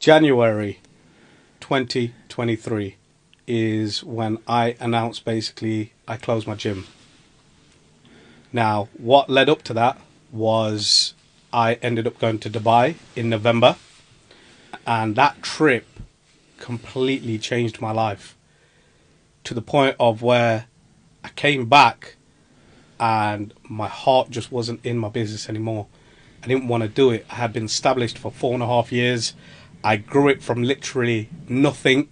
January 2023 is when I announced basically I closed my gym. Now, what led up to that was I ended up going to Dubai in November, and that trip completely changed my life to the point of where I came back and my heart just wasn't in my business anymore. I didn't want to do it. I had been established for 4.5 years. I grew it from literally nothing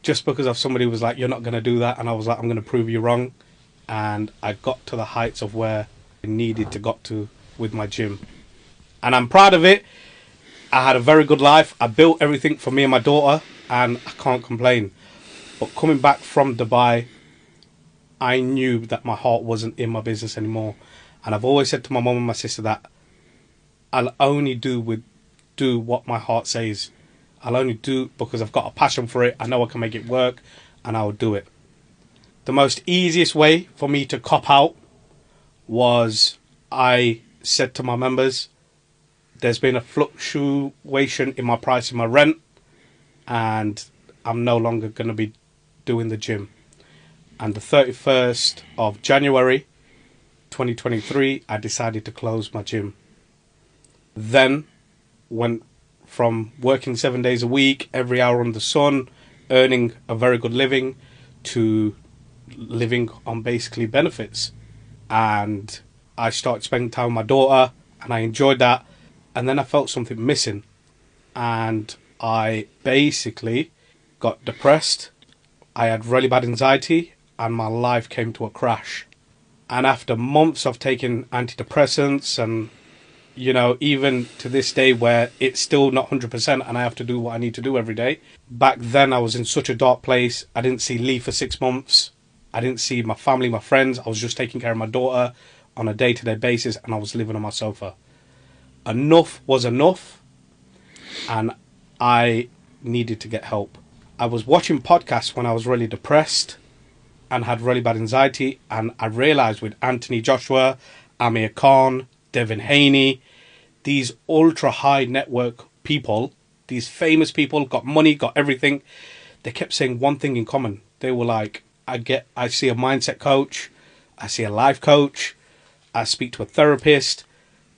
just because of somebody who was like, you're not going to do that. And I was like, I'm going to prove you wrong. And I got to the heights of where I needed to got to with my gym. And I'm proud of it. I had a very good life. I built everything for me and my daughter, and I can't complain. But coming back from Dubai, I knew that my heart wasn't in my business anymore. And I've always said to my mum and my sister that I'll only do what my heart says. I'll only do because I've got a passion for it. I know I can make it work, and I'll do it. The most easiest way for me to cop out was I said to my members, there's been a fluctuation in my price of my rent, and I'm no longer going to be doing the gym. And the 31st of January 2023, I decided to close my gym. Then went from working 7 days a week, every hour under the sun, earning a very good living, to living on basically benefits. And I started spending time with my daughter, and I enjoyed that. And then I felt something missing, and I basically got depressed. I had really bad anxiety, and my life came to a crash. And after months of taking antidepressants, and you know, even to this day where it's still not 100% and I have to do what I need to do every day, back then I was in such a dark place. I didn't see Lee for 6 months. I didn't see my family, my friends. I was just taking care of my daughter on a day-to-day basis, and I was living on my sofa. Enough was enough, and I needed to get help. I was watching podcasts when I was really depressed and had really bad anxiety, and I realised with Anthony Joshua, Amir Khan, Devin Haney, these ultra-high network people, these famous people, got money, got everything, they kept saying one thing in common. They were like, I see a mindset coach, I see a life coach, I speak to a therapist.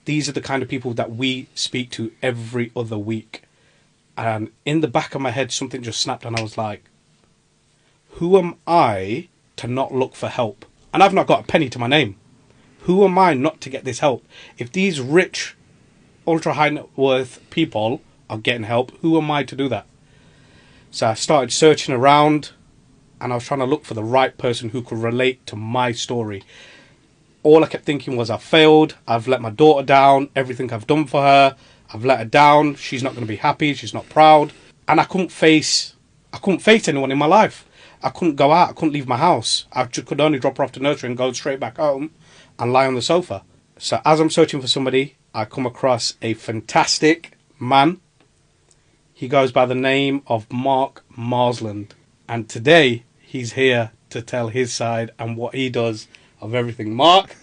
These are the kind of people that we speak to every other week. And in the back of my head, something just snapped, and I was like, who am I to not look for help? And I've not got a penny to my name. Who am I not to get this help? If these rich, ultra high net worth people are getting help, who am I to do that? So I started searching around, and I was trying to look for the right person who could relate to my story. All I kept thinking was, I've failed, I've let my daughter down, everything I've done for her, I've let her down, she's not going to be happy, she's not proud. And I couldn't face anyone in my life. I couldn't go out, I couldn't leave my house. I could only drop her off to nursery and go straight back home and lie on the sofa. So as I'm searching for somebody, I come across a fantastic man. He goes by the name of Marsland. And today, he's here to tell his side and what he does of everything. Mark,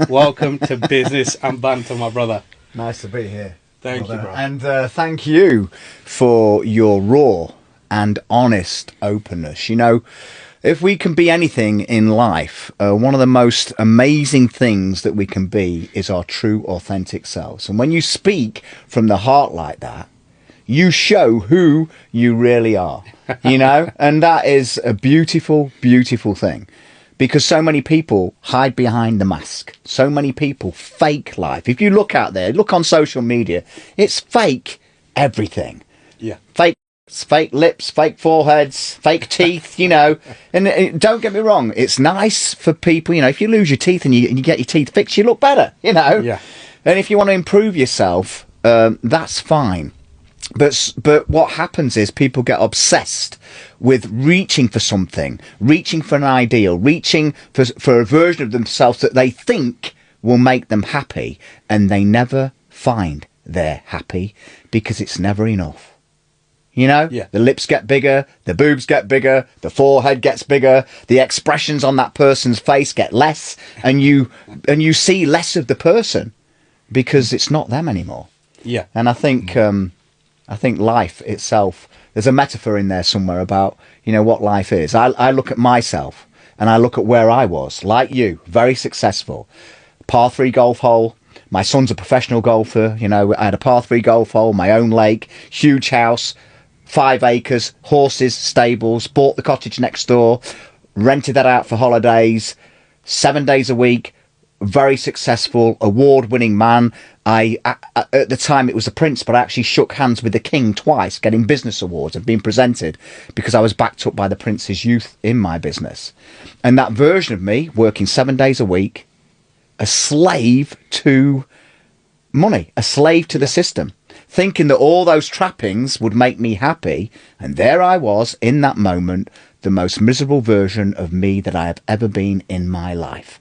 welcome to Business and Banter, my brother. Nice to be here. Thank you, bro. And thank you for your raw and honest openness. You know, if we can be anything in life, one of the most amazing things that we can be is our true, authentic selves. And when you speak from the heart like that, you show who you really are, you know, and that is a beautiful, beautiful thing. Because so many people hide behind the mask. So many people fake life. If you look out there, look on social media, it's fake everything. Yeah. Fake lips, fake foreheads, fake teeth, you know. And don't get me wrong, it's nice for people, you know, if you lose your teeth and you get your teeth fixed, you look better, you know. Yeah. And if you want to improve yourself, that's fine. But what happens is people get obsessed with reaching for something, reaching for an ideal, reaching for a version of themselves that they think will make them happy, and they never find they're happy because it's never enough. You know, yeah. The lips get bigger, the boobs get bigger, the forehead gets bigger, the expressions on that person's face get less, and you see less of the person because it's not them anymore. Yeah. And I think I think life itself, there's a metaphor in there somewhere about, what life is. I look at myself and I look at where I was, like you, very successful. Par 3 golf hole. My son's a professional golfer. I had a par 3 golf hole, my own lake, huge house, 5 acres, horses, stables, bought the cottage next door, rented that out for holidays, 7 days a week, very successful, award-winning man. At the time it was the prince, but I actually shook hands with the king twice, getting business awards and being presented because I was backed up by the prince's youth in my business. And that version of me, working 7 days a week, a slave to money, a slave to the system, thinking that all those trappings would make me happy. And there I was in that moment, the most miserable version of me that I have ever been in my life.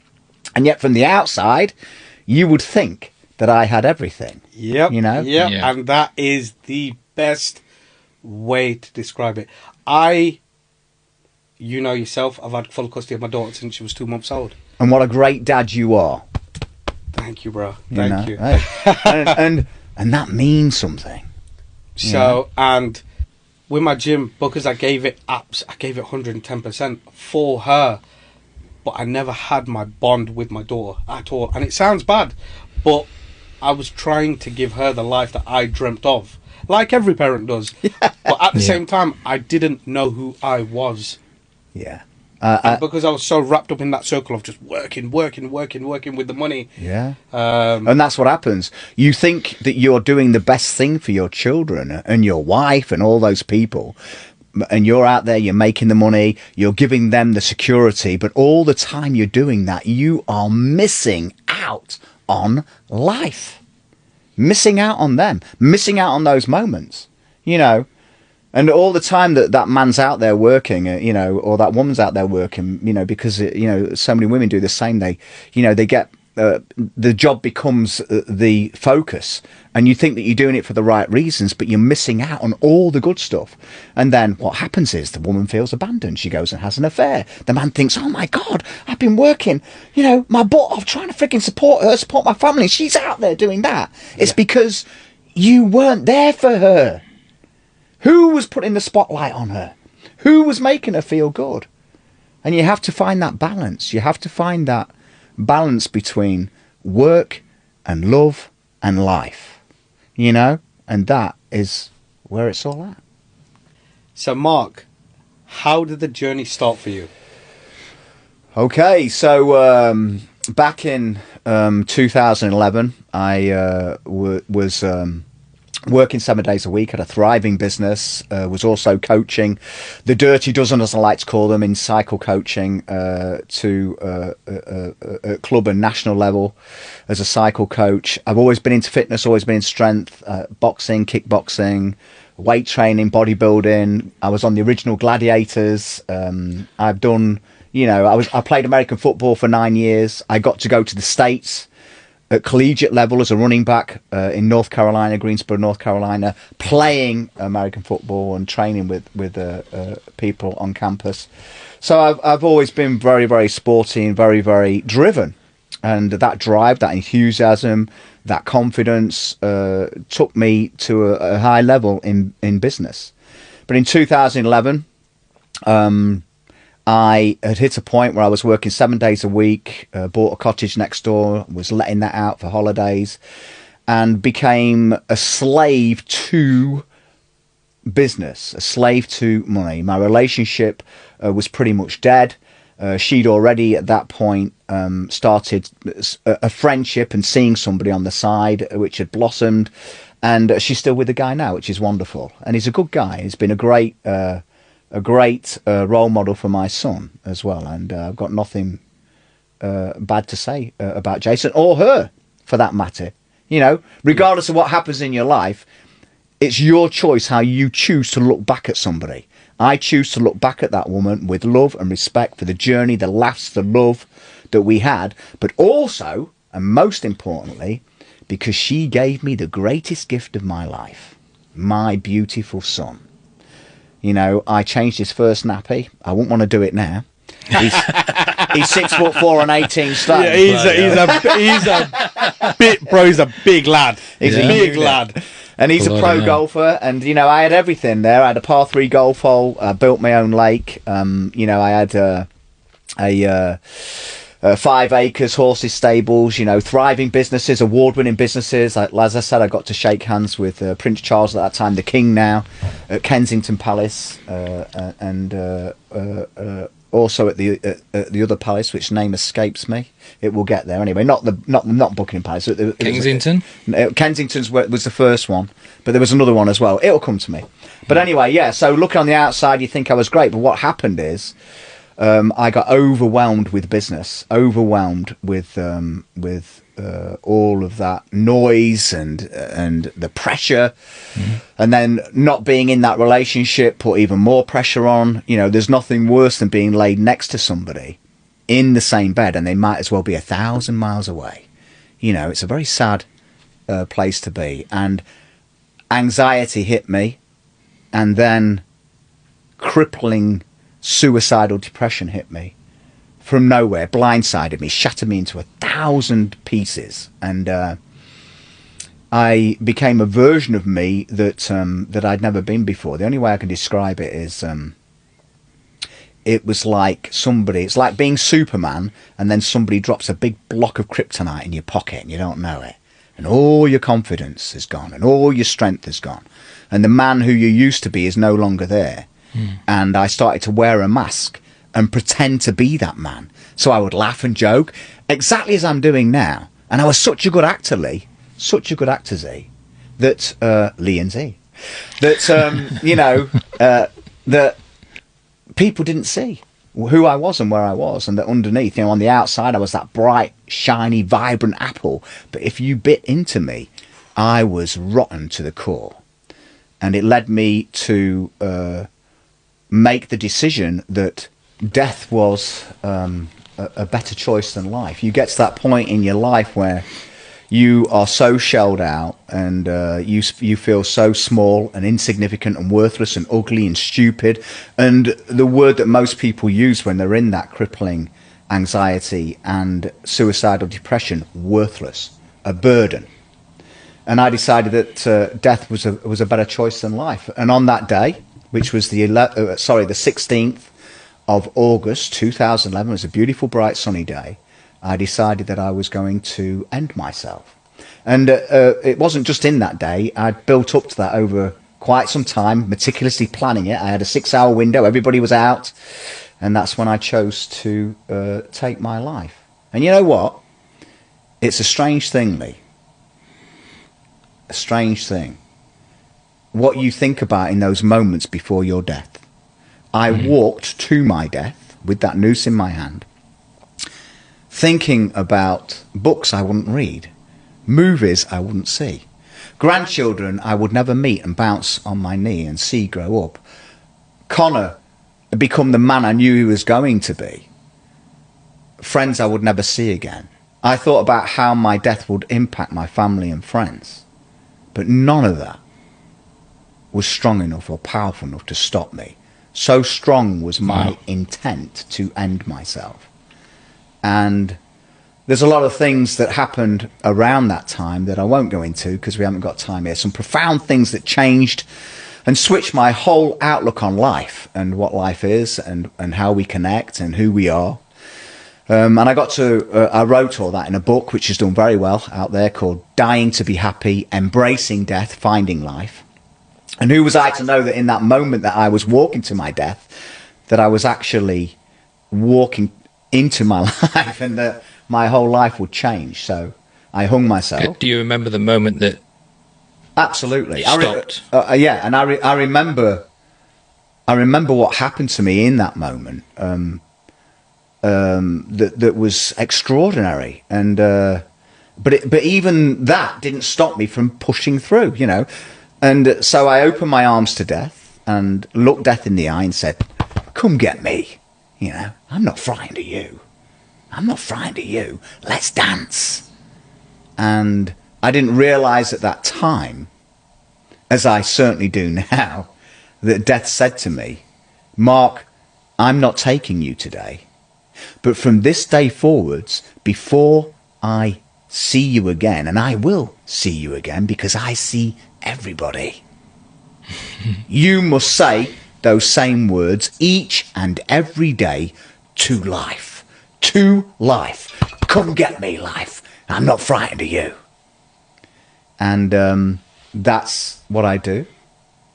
And yet from the outside, you would think that I had everything. Yep. Yeah. And that is the best way to describe it. Yourself, I've had full custody of my daughter since she was 2 months old. And what a great dad you are. Thank you, bro. Thank you. Hey. and that means something. So, and with my gym, because I gave it 110% for her, but I never had my bond with my daughter at all. And it sounds bad, but I was trying to give her the life that I dreamt of, like every parent does. But at the same time, I didn't know who I was. Yeah. Because I was so wrapped up in that circle of just working with the money. Yeah. And that's what happens. You think that you're doing the best thing for your children and your wife and all those people. And you're out there, you're making the money, you're giving them the security. But all the time you're doing that, you are missing out on life. Missing out on them. Missing out on those moments. And all the time that man's out there working, or that woman's out there working, because, so many women do the same. They get, the job becomes the focus. And you think that you're doing it for the right reasons, but you're missing out on all the good stuff. And then what happens is the woman feels abandoned. She goes and has an affair. The man thinks, oh my God, I've been working, my butt off trying to freaking support her, support my family. She's out there doing that. It's because you weren't there for her. Who was putting the spotlight on her? Who was making her feel good? And you have to find that balance. You have to find that balance between work and love and life. And that is where it's all at. So, Mark, how did the journey start for you? Okay, so back in 2011, I was working 7 days a week, had a thriving business, was also coaching the dirty dozen, as I like to call them, in cycle coaching to a club and national level as a cycle coach. I've always been into fitness, always been in strength, boxing, kickboxing, weight training, bodybuilding. I was on the original Gladiators. I've done, I played American football for 9 years. I got to go to the States at collegiate level as a running back in North Carolina, Greensboro, North Carolina, playing American football and training with people on campus. So I've always been very, very sporty and very, very driven. And that drive, that enthusiasm, that confidence took me to a high level in business. But in 2011, I had hit a point where I was working 7 days a week, bought a cottage next door, was letting that out for holidays, and became a slave to business, a slave to money. My relationship was pretty much dead. She'd already at that point started a friendship and seeing somebody on the side, which had blossomed, and she's still with the guy now, which is wonderful. And he's a good guy. He's been a great role model for my son as well, and I've got nothing bad to say about Jason or her, for that matter. Regardless of what happens in your life, it's your choice how you choose to look back at somebody. I choose to look back at that woman with love and respect for the journey, the laughs, the love that we had, but also, and most importantly, because she gave me the greatest gift of my life, my beautiful son. I changed his first nappy. I wouldn't want to do it now. He's 6'4" and 18 stone. Yeah, he's a big lad. He's a big unit. lad. And he's a pro golfer, and you know, I had everything there. I had a par 3 golf hole. I built my own lake. You know, I had a 5 acres, horses, stables. You know, thriving businesses, award-winning businesses. As I said, I got to shake hands with Prince Charles at that time, the King now, at Kensington Palace, and also at the other palace, which name escapes me. It will get there anyway. Not Buckingham Palace. Kensington. Kensington's was the first one, but there was another one as well. It'll come to me. But anyway, yeah. So looking on the outside, you think I was great, but what happened is I got overwhelmed with business, overwhelmed with all of that noise and the pressure, and then not being in that relationship put even more pressure on. You know, there's nothing worse than being laid next to somebody in the same bed, and they might as well be 1,000 miles away. You know, it's a very sad place to be, and anxiety hit me, and then crippling suicidal depression hit me from nowhere, blindsided me, shattered me into 1,000 pieces, and I became a version of me that I'd never been before. The only way I can describe it is it was like it's like being Superman, and then somebody drops a big block of kryptonite in your pocket and you don't know it, and all your confidence is gone and all your strength is gone, and the man who you used to be is no longer there. And I started to wear a mask and pretend to be that man. So I would laugh and joke, exactly as I'm doing now. And I was such a good actor, Lee, such a good actor, Z, that, Lee and Z, that, you know, that people didn't see who I was and where I was, and that underneath, you know, on the outside, I was that bright, shiny, vibrant apple. But if you bit into me, I was rotten to the core. And it led me to make the decision that death was a better choice than life. You get to that point in your life where you are so shelled out, and you feel so small and insignificant and worthless and ugly and stupid. And the word that most people use when they're in that crippling anxiety and suicidal depression, worthless, a burden. And I decided that death was a better choice than life. And on that day, which was the 16th of August 2011, it was a beautiful, bright, sunny day, I decided that I was going to end myself. And it wasn't just in that day. I'd built up to that over quite some time, meticulously planning it. I had a 6-hour window, everybody was out, and that's when I chose to take my life. And you know what? It's a strange thing, Lee. A strange thing. What you think about in those moments before your death. I walked to my death with that noose in my hand, thinking about books I wouldn't read, movies I wouldn't see, grandchildren I would never meet and bounce on my knee and see grow up, Connor become the man I knew he was going to be, friends I would never see again. I thought about how my death would impact my family and friends, but none of that was strong enough or powerful enough to stop me. So strong was my intent to end myself. And there's a lot of things that happened around that time that I won't go into because we haven't got time here. Some profound things that changed and switched my whole outlook on life and what life is and how we connect and who we are. And I wrote all that in a book which has done very well out there called Dying to Be Happy, Embracing Death, Finding Life. And who was I to know that in that moment that I was walking to my death, that I was actually walking into my life and that my whole life would change. So I hung myself. Do you remember the moment that absolutely stopped? Yeah, and I remember what happened to me in that moment. That was extraordinary, and but even that didn't stop me from pushing through, you know. And so I opened my arms to death and looked death in the eye and said, "Come get me, you know. I'm not frightened of you. I'm not frightened of you. Let's dance." And I didn't realize at that time, as I certainly do now, that death said to me, "Mark, I'm not taking you today. But from this day forwards, before I see you again," and I will see you again because I see everybody. You must say those same words each and every day to life. To life. Come get me, life. I'm not frightened of you. And that's what I do.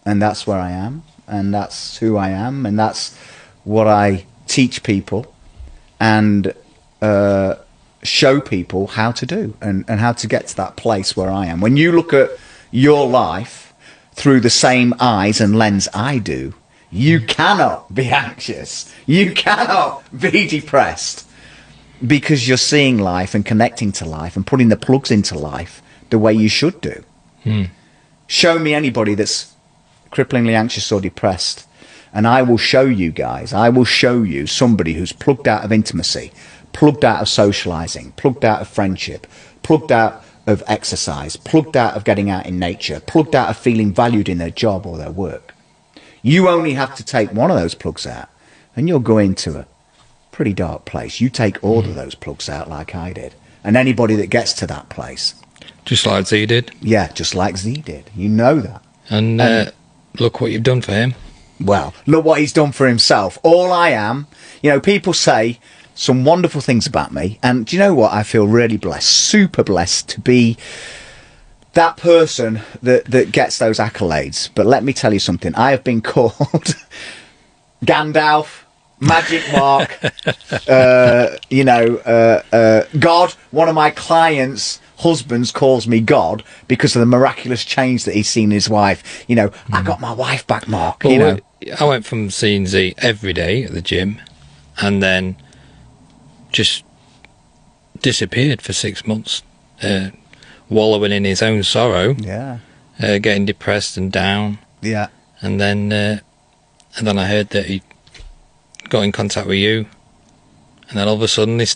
And that's where I am. And that's who I am. And that's what I teach people. And show people how to do. And how to get to that place where I am. When you look at your life through the same eyes and lens I do, you cannot be anxious. You cannot be depressed, because you're seeing life and connecting to life and putting the plugs into life the way you should do. Show me anybody that's cripplingly anxious or depressed, and I will show you guys, I will show you somebody who's plugged out of intimacy, plugged out of socializing, plugged out of friendship, plugged out of exercise, plugged out of getting out in nature, plugged out of feeling valued in their job or their work. You only have to take one of those plugs out and you'll go into a pretty dark place. You take all of those plugs out like I did, and anybody that gets to that place. Just like Z did. Yeah, just like Z did. You know that. And look what you've done for him. Well, look what he's done for himself. All I am, you know, people say some wonderful things about me, and do you know what? I feel really blessed, super blessed to be that person that gets those accolades. But let me tell you something. I have been called Gandalf, Magic Mark, God. One of my clients' husbands calls me God because of the miraculous change that he's seen in his wife. You know, I got my wife back, Mark. Well, you know, I went from seeing Z every day at the gym, and then just disappeared for 6 months, wallowing in his own sorrow. Yeah. Getting depressed and down. Yeah. And then I heard that he got in contact with you, and then all of a sudden he's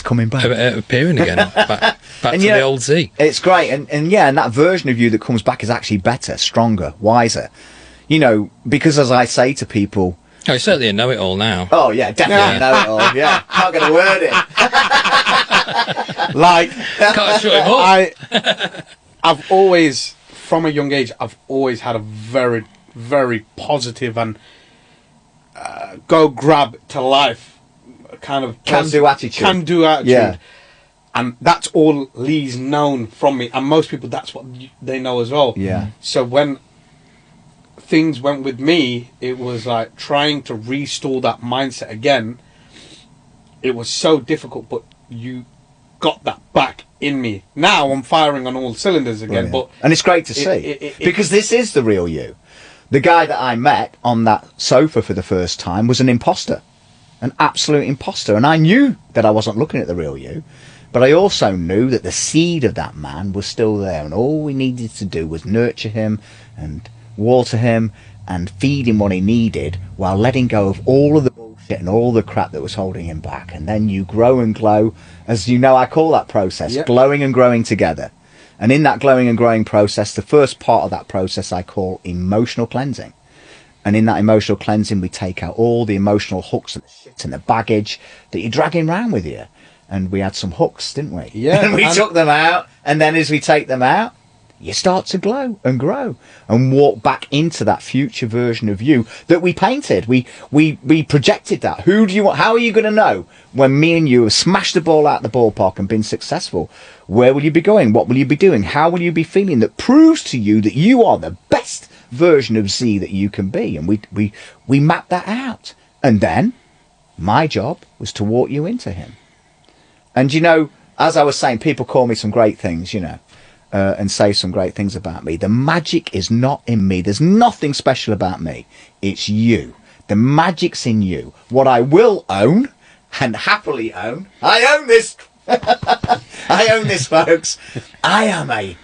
coming back, appearing again, back to the old Z. It's great, and that version of you that comes back is actually better, stronger, wiser. You know, because as I say to people, I certainly know it all now. Oh yeah, definitely know it all. Yeah, not going to word it. Like, Can't shut him up. I've always, from a young age, I've always had a very, very positive and go grab to life kind of can-do attitude. Can-do attitude. Yeah. And that's all Lee's known from me. And most people, that's what they know as well. Yeah. So when things went with me, it was like trying to restore that mindset again. It was so difficult, but you got that back in me. Now I'm firing on all cylinders again. Brilliant. But and it's great to see, because this is the real you. The guy that I met on that sofa for the first time was an imposter, an absolute imposter. And I knew that I wasn't looking at the real you, but I also knew that the seed of that man was still there, and all we needed to do was nurture him and water him and feed him what he needed, while letting go of all of the bullshit and all the crap that was holding him back. And then you grow and glow, as you know, I call that process, glowing and growing together. And in that glowing and growing process, the first part of that process I call emotional cleansing. And in that emotional cleansing, we take out all the emotional hooks and the shit and the baggage that you're dragging around with you. And we had some hooks, didn't we? Yeah. And we took them out, and then as we take them out, you start to glow and grow and walk back into that future version of you that we painted. We projected that. How are you going to know when me and you have smashed the ball out the ballpark and been successful? Where will you be going? What will you be doing? How will you be feeling? That proves to you that you are the best version of Z that you can be. And we mapped that out. And then my job was to walk you into him. And you know, as I was saying, people call me some great things, you know. And say some great things about me. The magic is not in me. There's nothing special about me. It's you. The magic's in you. What I will own, and happily own, I own this. I own this, folks. I am a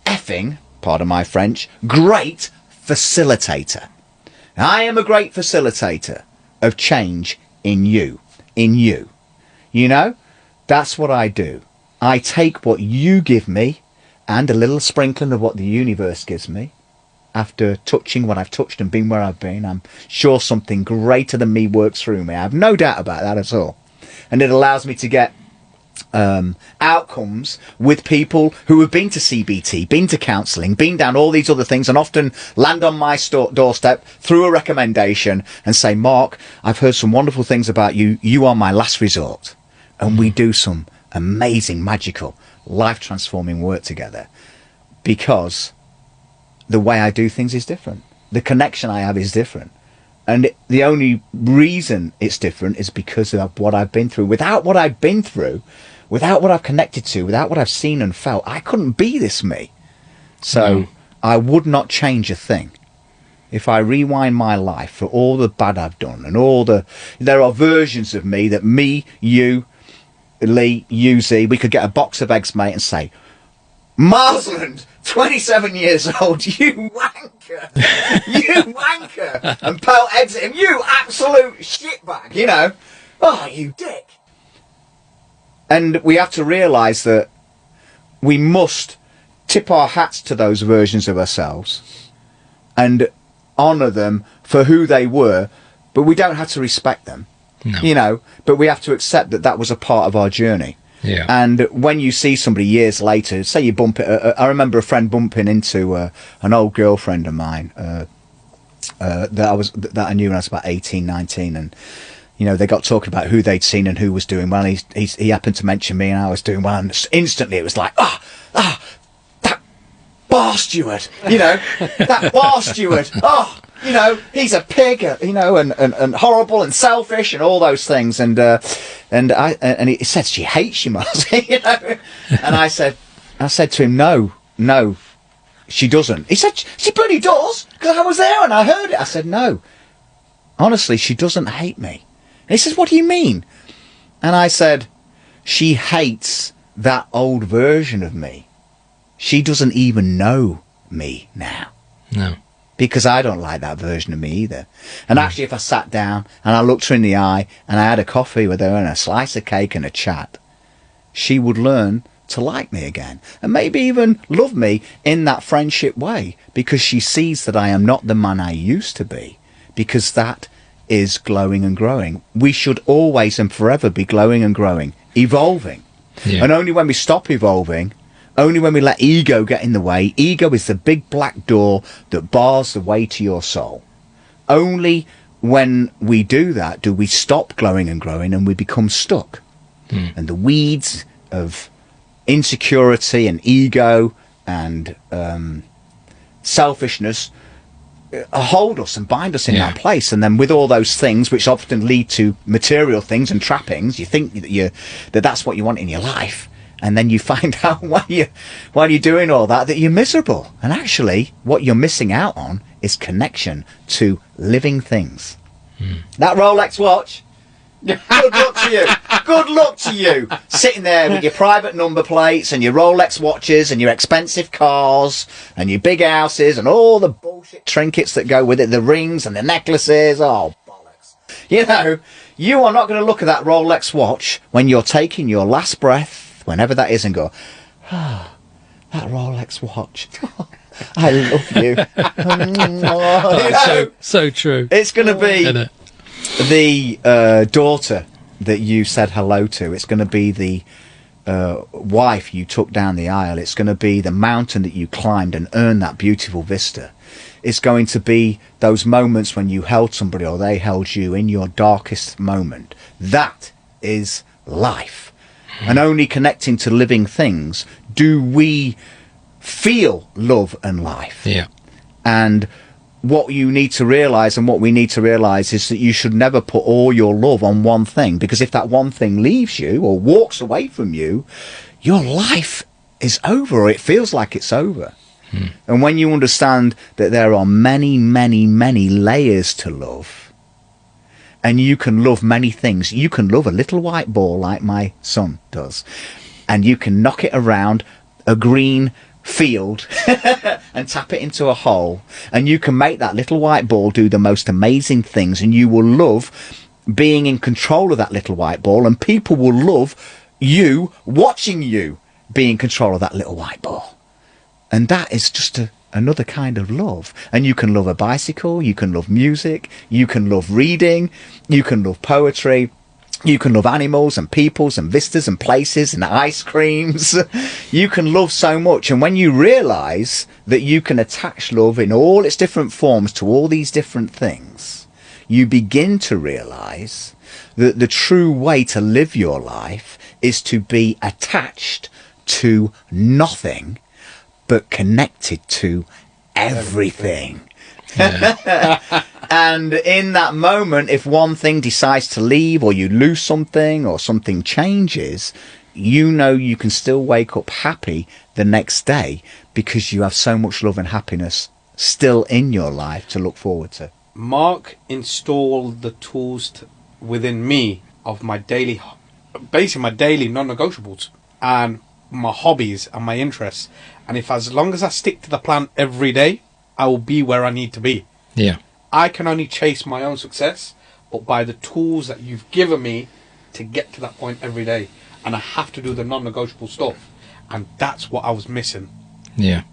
effing, pardon my French, great facilitator. I am a great facilitator of change in you. In you. You know, that's what I do. I take what you give me, and a little sprinkling of what the universe gives me. After touching what I've touched and been where I've been, I'm sure something greater than me works through me. I have no doubt about that at all. And it allows me to get outcomes with people who have been to CBT, been to counselling, been down all these other things, and often land on my doorstep through a recommendation and say, Mark, I've heard some wonderful things about you. You are my last resort. And we do some amazing, magical, life-transforming work together because the way I do things is different. The connection I have is different. And the only reason it's different is because of what I've been through. Without what I've been through, without what I've connected to, without what I've seen and felt, I couldn't be this me. So I would not change a thing. If I rewind my life for all the bad I've done and there are versions of me that me, you, Lee, you, Z, we could get a box of eggs, mate, and say, Marsland, 27 years old, you wanker, you wanker, and pelt eggs at him, you absolute shitbag, you know, oh, you dick. And we have to realise that we must tip our hats to those versions of ourselves and honour them for who they were, but we don't have to respect them, you know, but we have to accept that that was a part of our journey. Yeah. And when you see somebody years later, say you bump it, I remember a friend bumping into an old girlfriend of mine that I knew when I was about 18, 19, and you know, they got talking about who they'd seen and who was doing well. He happened to mention me, and I was doing well, and instantly it was like, that bar steward, you know, that bar steward, you know, he's a pig, you know, and horrible and selfish and all those things. And he said she hates you, Mars, you know. And I said to him, no, she doesn't. He said she bloody does, because I was there and I heard it. I said, no, honestly, she doesn't hate me. And he says, what do you mean? And I said, she hates that old version of me. She doesn't even know me now. No. Because I don't like that version of me either. And actually, if I sat down and I looked her in the eye and I had a coffee with her and a slice of cake and a chat, she would learn to like me again. And maybe even love me in that friendship way, because she sees that I am not the man I used to be, because that is glowing and growing. We should always and forever be glowing and growing, evolving. Yeah. And only when we stop evolving, only when we let ego get in the way, ego is the big black door that bars the way to your soul. Only when we do that do we stop glowing and growing, and we become stuck. And the weeds of insecurity and ego and selfishness hold us and bind us in that place. And then with all those things, which often lead to material things and trappings, you think that that's what you want in your life. And then you find out while you're doing all that you're miserable. And actually, what you're missing out on is connection to living things. That Rolex watch, good luck to you. Good luck to you. Sitting there with your private number plates and your Rolex watches and your expensive cars and your big houses and all the bullshit trinkets that go with it, the rings and the necklaces. Oh, bollocks. You know, you are not going to look at that Rolex watch when you're taking your last breath, whenever that is, and go, that Rolex watch. I love you. So true. It's going to be the daughter that you said hello to. It's going to be the wife you took down the aisle. It's going to be the mountain that you climbed and earned that beautiful vista. It's going to be those moments when you held somebody or they held you in your darkest moment. That is life. And only connecting to living things do we feel love and life. Yeah. And what you need to realise, and what we need to realise, is that you should never put all your love on one thing, because if that one thing leaves you or walks away from you, your life is over, or it feels like it's over. And when you understand that there are many, many, many layers to love, and you can love many things. You can love a little white ball like my son does, and you can knock it around a green field and tap it into a hole, and you can make that little white ball do the most amazing things, and you will love being in control of that little white ball, and people will love you watching you be in control of that little white ball. And that is just another kind of love. And you can love a bicycle, you can love music, you can love reading, you can love poetry, You can love animals and peoples and vistas and places and ice creams. You can love so much. And when you realise that you can attach love in all its different forms to all these different things, you begin to realise that the true way to live your life is to be attached to nothing, but connected to everything. And in that moment, if one thing decides to leave, or you lose something, or something changes, you know you can still wake up happy the next day because you have so much love and happiness still in your life to look forward to. Mark installed the tools within me of my daily, basically my daily non-negotiables and my hobbies and my interests. And if as long as I stick to the plan every day, I will be where I need to be. Yeah. I can only chase my own success, but by the tools that you've given me to get to that point every day. And I have to do the non-negotiable stuff. And that's what I was missing. Yeah.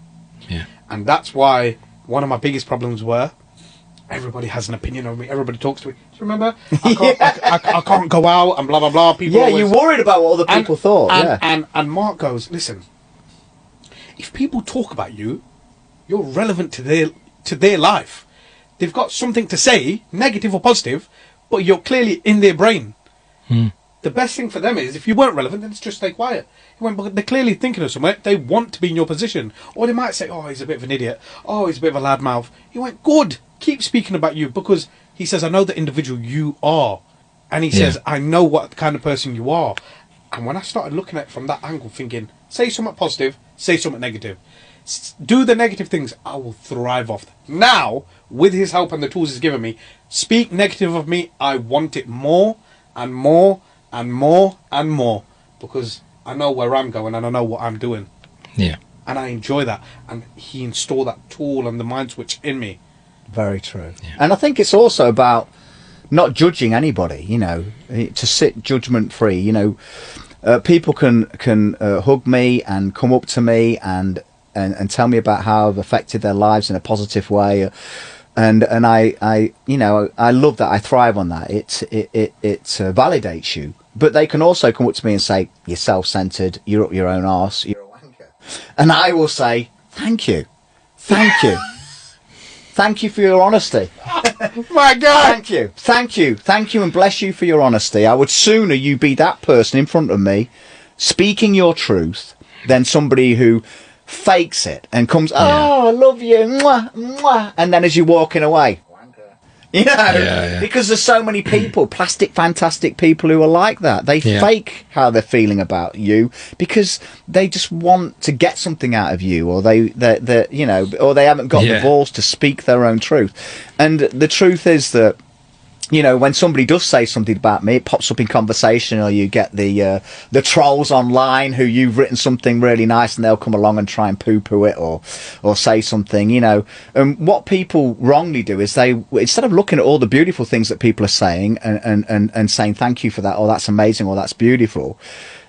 Yeah. And that's why one of my biggest problems were everybody has an opinion of me. Everybody talks to me. Do you remember? I can't go out and blah, blah, blah. People Yeah, you worried about what other people thought. And Mark goes, listen, if people talk about you, you're relevant to their life. They've got something to say, negative or positive, but you're clearly in their brain. The best thing for them is, if you weren't relevant, then just stay quiet. He went, but they're clearly thinking of somewhere. They want to be in your position. Or they might say, oh, he's a bit of an idiot. Oh, he's a bit of a loudmouth. He went, good. Keep speaking about you, because he says, I know the individual you are. And he says, I know what kind of person you are. And when I started looking at it from that angle, thinking, say something positive, say something negative. Do the negative things, I will thrive off. Now, with his help and the tools he's given me, speak negative of me, I want it more and more and more and more, because I know where I'm going and I know what I'm doing. Yeah. And I enjoy that. And he installed that tool and the mind switch in me. Very true. Yeah. And I think it's also about not judging anybody, to sit judgment free. People can hug me and come up to me and tell me about how I've affected their lives in a positive way, and I love that. I thrive on that. It validates you. But they can also come up to me and say, you're self-centered, you're up your own arse, you're a wanker, and I will say, thank you for your honesty. My God, thank you, and bless you for your honesty. I would sooner you be that person in front of me speaking your truth than somebody who fakes it and comes, oh, I love you, mwah, mwah, and then as you're walking away, because there's so many people, plastic fantastic people who are like that. They fake how they're feeling about you because they just want to get something out of you, or they haven't got the balls to speak their own truth. And the truth is that, when somebody does say something about me, it pops up in conversation, or you get the trolls online who you've written something really nice and they'll come along and try and poo-poo it or say something, And what people wrongly do is they, instead of looking at all the beautiful things that people are saying and saying thank you for that, or that's amazing, or that's beautiful,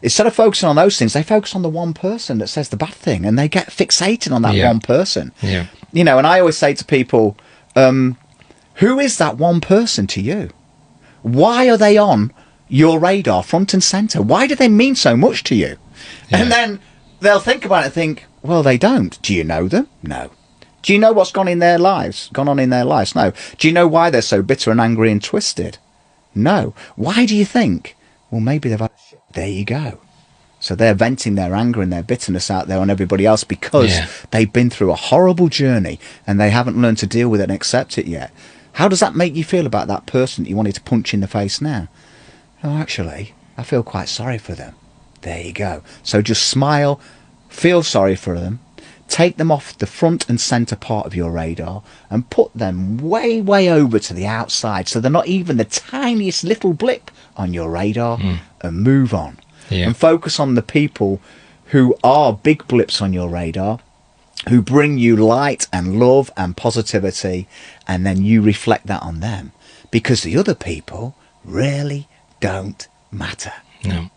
instead of focusing on those things, they focus on the one person that says the bad thing, and they get fixated on that one person. Yeah. And I always say to people, who is that one person to you? Why are they on your radar front and centre? Why do they mean so much to you? Yeah. And then they'll think about it and think, well, they don't. Do you know them? No. Do you know what's gone on in their lives? No. Do you know why they're so bitter and angry and twisted? No. Why do you think? Well, maybe they've had a shit. There you go. So they're venting their anger and their bitterness out there on everybody else because they've been through a horrible journey and they haven't learned to deal with it and accept it yet. How does that make you feel about that person that you wanted to punch in the face now? Oh, actually, I feel quite sorry for them. There you go. So just smile, feel sorry for them, take them off the front and centre part of your radar and put them way, way over to the outside so they're not even the tiniest little blip on your radar, and move on. Yeah. And focus on the people who are big blips on your radar, who bring you light and love and positivity, and then you reflect that on them, because the other people really don't matter. No,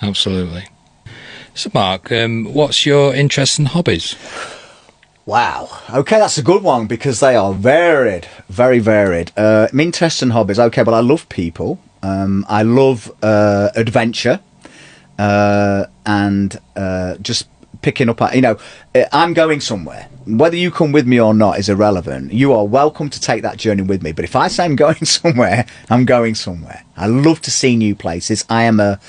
absolutely. So Mark, what's your interests and hobbies? Wow. Okay, that's a good one because they are varied, very varied. My interests and hobbies. Okay, well, I love people. I love adventure, and just picking up, I'm going somewhere. Whether you come with me or not is irrelevant. You are welcome to take that journey with me. But if I say I'm going somewhere, I'm going somewhere. I love to see new places. I am a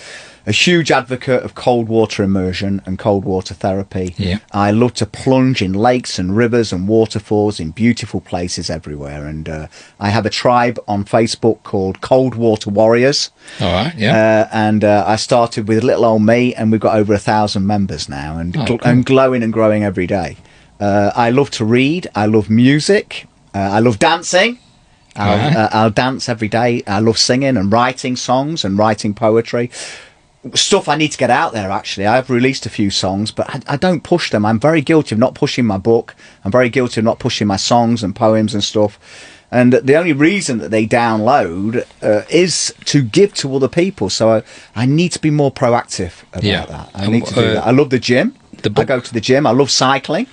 huge advocate of cold water immersion and cold water therapy. Yeah. I love to plunge in lakes and rivers and waterfalls in beautiful places everywhere. And I have a tribe on Facebook called Cold Water Warriors. All right, yeah. And I started with little old me, and we've got over 1,000 members now, and cool. and glowing and growing every day. I love to read. I love music. I love dancing. I'll dance every day. I love singing and writing songs and writing poetry. Stuff I need to get out there, actually. I've released a few songs, but I don't push them. I'm very guilty of not pushing my book. I'm very guilty of not pushing my songs and poems and stuff. And the only reason that they download is to give to other people. So I need to be more proactive about that. I need to do that. I love the gym. I go to the gym. I love cycling.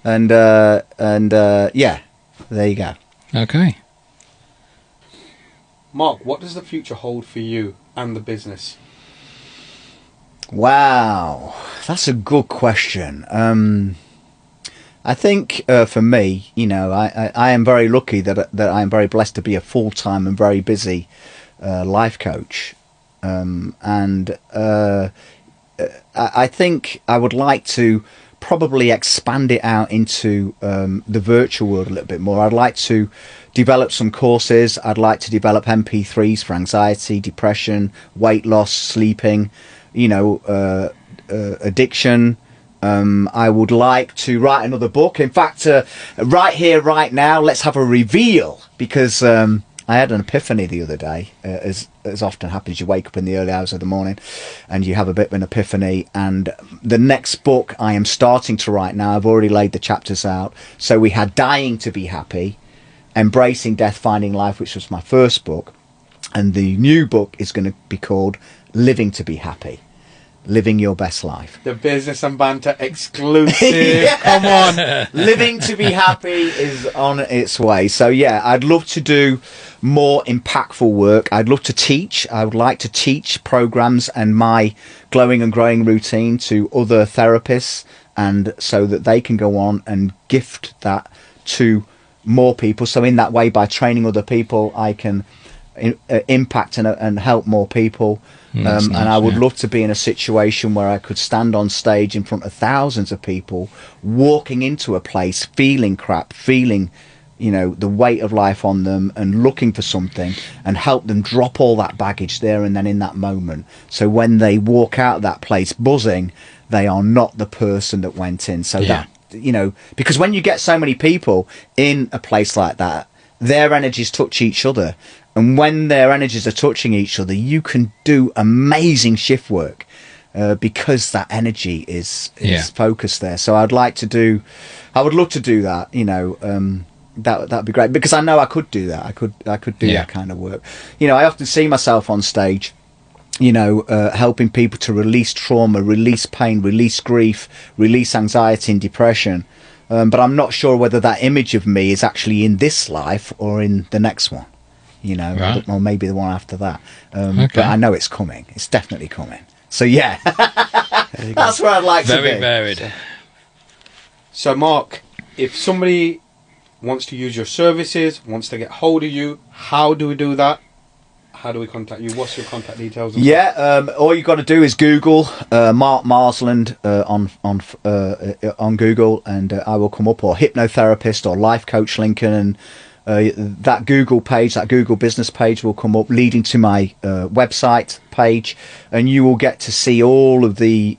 And yeah, there you go. Okay. Mark, what does the future hold for you and the business? Wow, that's a good question. I think for me, I am very lucky that I am very blessed to be a full-time and very busy life coach. And I think I would like to probably expand it out into the virtual world a little bit more. I'd like to develop some courses. I'd like to develop MP3s for anxiety, depression, weight loss, sleeping, addiction. I would like to write another book. In fact, right here, right now, let's have a reveal, because I had an epiphany the other day. As often happens, you wake up in the early hours of the morning and you have a bit of an epiphany. And the next book I am starting to write now, I've already laid the chapters out. So we had Dying to Be Happy, Embracing Death, Finding Life, which was my first book. And the new book is going to be called Living to Be Happy. Living Your Best Life. The Business and Banter exclusive. Yeah. Come on. Living to Be Happy is on its way. So yeah, I'd love to do more impactful work. I'd love to teach. I would like to teach programs and my glowing and growing routine to other therapists, and so that they can go on and gift that to more people. So in that way, by training other people, I can impact and help more people. Nice, and I would love to be in a situation where I could stand on stage in front of thousands of people, walking into a place, feeling crap, feeling, the weight of life on them, and looking for something, and help them drop all that baggage there and then in that moment. So when they walk out of that place buzzing, they are not the person that went in. So that, because when you get so many people in a place like that, their energies touch each other. And when their energies are touching each other, you can do amazing shift work because that energy is focused there. So I would love to do that. That'd be great, because I know I could do that. I could do that kind of work. I often see myself on stage, helping people to release trauma, release pain, release grief, release anxiety and depression. But I'm not sure whether that image of me is actually in this life or in the next one. Right. Or maybe the one after that. But I know it's coming. It's definitely coming. So yeah, that's where I'd like to be. Very varied. So Mark, if somebody wants to use your services, wants to get hold of you, how do we do that? How do we contact you? What's your contact details? All you got to do is Google Mark Marsland on Google, and I will come up, or hypnotherapist or life coach Lincoln, and that Google page, that Google business page will come up, leading to my website page, and you will get to see all of the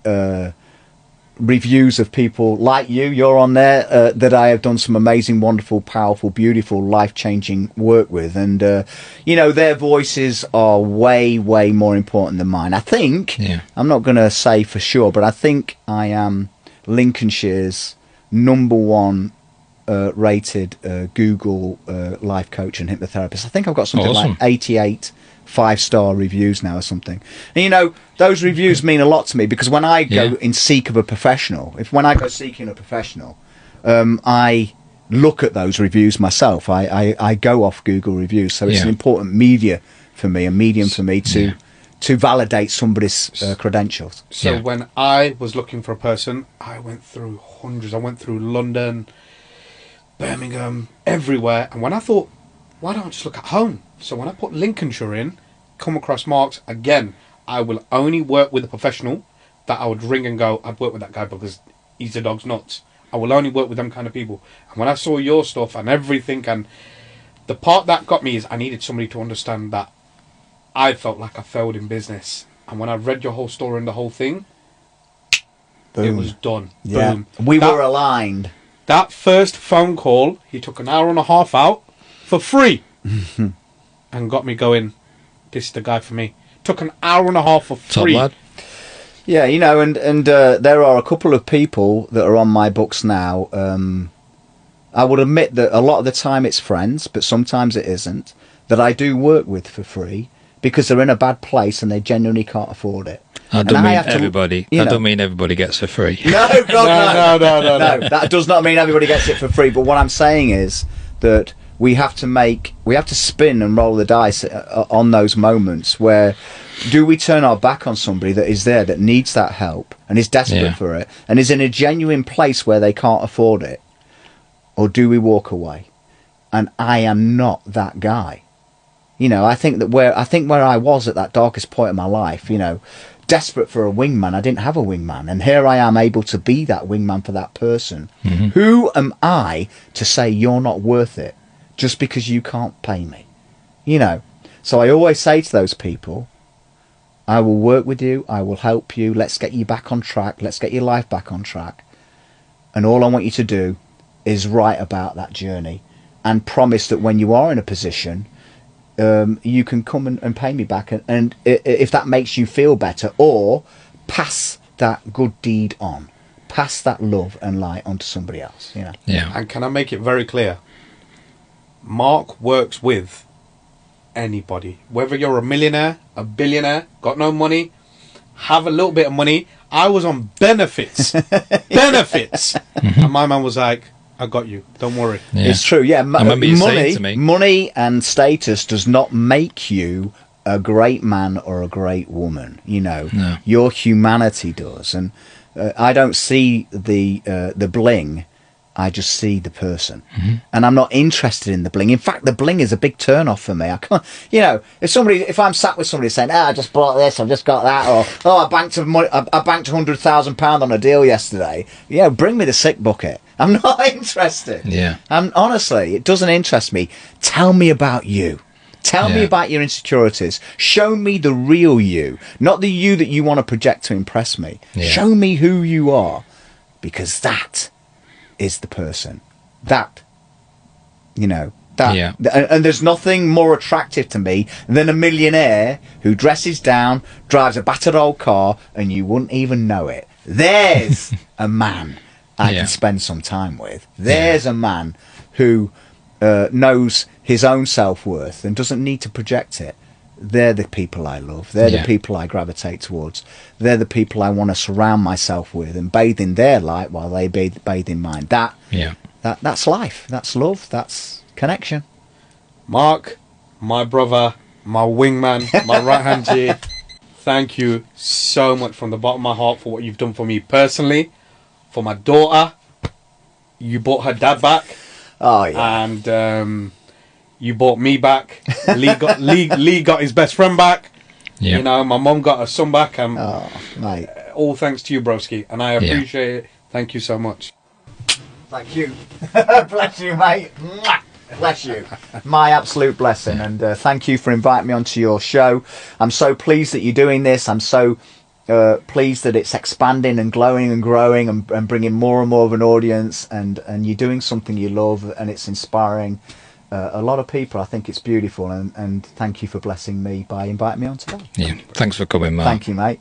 reviews of people like you're on there, that I have done some amazing, wonderful, powerful, beautiful, life-changing work with. And their voices are way more important than mine. I think, I'm not going to say for sure, but I think I am Lincolnshire's #1 rated Google life coach and hypnotherapist. I think I've got something like 88 5-star reviews now or something. And those reviews mean a lot to me, because when I go in seek of a professional, when I go seeking a professional, I look at those reviews myself. I go off Google reviews, so it's an important media for me, a medium for me to validate somebody's credentials. So when I was looking for a person, I went through hundreds. I went through London, Birmingham, everywhere. And when I thought, why don't I just look at home? So when I put Lincolnshire in, come across Marks, again, I will only work with a professional that I would ring and go, I'd work with that guy because he's the dog's nuts. I will only work with them kind of people. And when I saw your stuff and everything, and the part that got me is I needed somebody to understand that I felt like I failed in business. And when I read your whole story and the whole thing, Boom. it was done. Yeah. Boom. We were aligned. That first phone call, he took an hour and a half out for free and got me going, this is the guy for me. Took an hour and a half for free. Top lad. Yeah, you know, and there are a couple of people that are on my books now. I would admit that a lot of the time it's friends, but sometimes it isn't, that I do work with for free because they're in a bad place and they genuinely can't afford it. I don't mean everybody. I don't mean everybody gets for free. No, God, no. No, that does not mean everybody gets it for free. But what I'm saying is that we have to spin and roll the dice on those moments where do we turn our back on somebody that is there, that needs that help and is desperate for it and is in a genuine place where they can't afford it, or do we walk away? And I am not that guy. You know, I think where I was at that darkest point of my life, you know, desperate for a wingman. I didn't have a wingman, and here I am able to be that wingman for that person. Mm-hmm. Who am I to say you're not worth it just because you can't pay me? You know, so I always say to those people, I will work with you, I will help you, let's get you back on track, let's get your life back on track, and all I want you to do is write about that journey and promise that when you are in a position, you can come and pay me back, and if that makes you feel better, or pass that good deed on, pass that love and light onto somebody else, you know. Yeah. And can I make it very clear? Mark works with anybody, whether you're a millionaire, a billionaire, got no money, have a little bit of money. I was on benefits, and my man was like, I got you, don't worry. Yeah. It's true, yeah. I remember you saying to me, money and status does not make you a great man or a great woman, you know. No. Your humanity does, and I don't see the bling, I just see the person. Mm-hmm. And I'm not interested in the bling. In fact, the bling is a big turn off for me. I can't, you know, if I'm sat with somebody saying, I just bought this, I've just got that, or I banked £100,000 on a deal yesterday, yeah, bring me the sick bucket. I'm not interested. Yeah. Honestly, it doesn't interest me. Tell me about you. Tell me about your insecurities. Show me the real you, not the you that you want to project to impress me. Yeah. Show me who you are, because that is the person. That, you know, that. Yeah. And there's nothing more attractive to me than a millionaire who dresses down, drives a battered old car, and you wouldn't even know it. There's a man I can spend some time with. There's a man who knows his own self-worth and doesn't need to project it. They're the people I love. They're the people I gravitate towards. They're the people I want to surround myself with and bathe in their light while they bathe in mine. That's life. That's love. That's connection. Mark, my brother, my wingman, my right-hand G, thank you so much from the bottom of my heart for what you've done for me personally. For my daughter, you brought her dad back. Oh yeah. And you brought me back. Lee got his best friend back. Yeah. You know, my mum got her son back. And mate. All thanks to you, broski, and I appreciate it. Thank you so much. Thank you. Bless you, mate. Bless you. My absolute blessing, and thank you for inviting me onto your show. I'm so pleased that you're doing this. I'm so pleased that it's expanding and glowing and growing and bringing more and more of an audience, and you're doing something you love, and it's inspiring a lot of people. I think it's beautiful, and thank you for blessing me by inviting me on today. Yeah, thanks for coming, Mark. Thank you, mate.